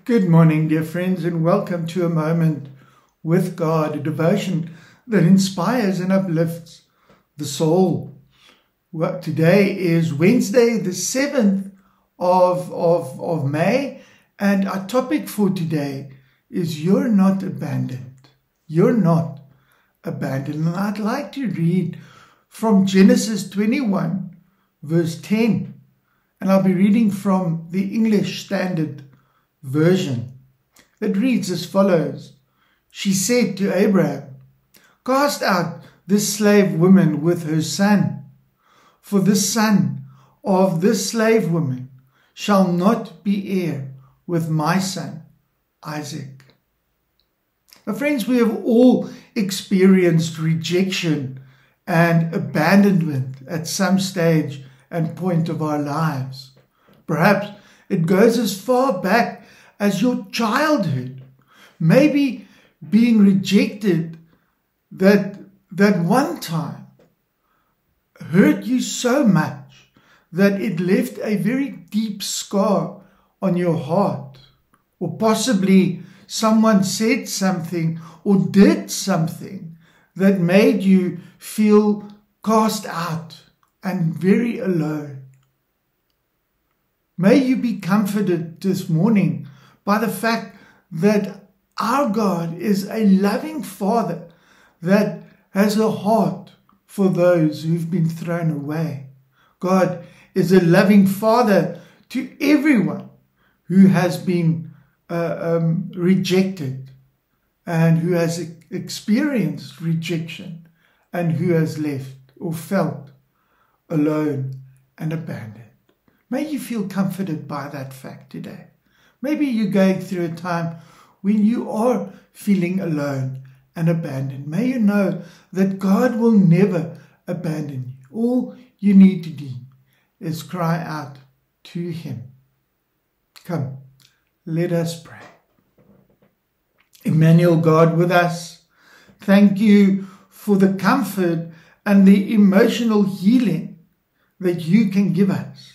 Good morning, dear friends, and welcome to A Moment with God, a devotion that inspires and uplifts the soul. Well, today is Wednesday, the 7th of May, and our topic for today is You're Not Abandoned. You're not abandoned. And I'd like to read from Genesis 21, verse 10, and I'll be reading from the English Standard Version. It reads as follows. She said to Abraham, "Cast out this slave woman with her son, for the son of this slave woman shall not be heir with my son Isaac." Now, friends, we have all experienced rejection and abandonment at some stage and point of our lives. Perhaps it goes as far back as your childhood, maybe being rejected that one time hurt you so much that it left a very deep scar on your heart. Or possibly someone said something or did something that made you feel cast out and very alone. May you be comforted this morning by the fact that our God is a loving Father that has a heart for those who've been thrown away. God is a loving Father to everyone who has been rejected and who has experienced rejection and who has left or felt alone and abandoned. May you feel comforted by that fact today. Maybe you're going through a time when you are feeling alone and abandoned. May you know that God will never abandon you. All you need to do is cry out to Him. Come, let us pray. Emmanuel, God with us, thank you for the comfort and the emotional healing that you can give us.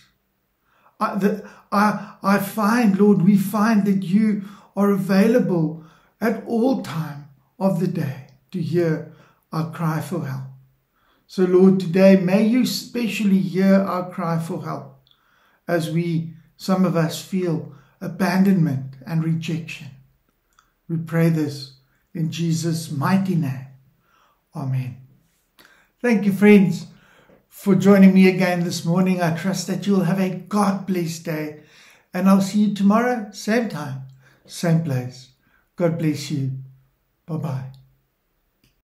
I find, Lord, we find that you are available at all time of the day to hear our cry for help. So, Lord, today may you especially hear our cry for help as some of us feel abandonment and rejection. We pray this in Jesus' mighty name. Amen. Thank you, friends, for joining me again this morning. I trust that you'll have a God-blessed day, and I'll see you tomorrow, same time, same place. God bless you. Bye-bye.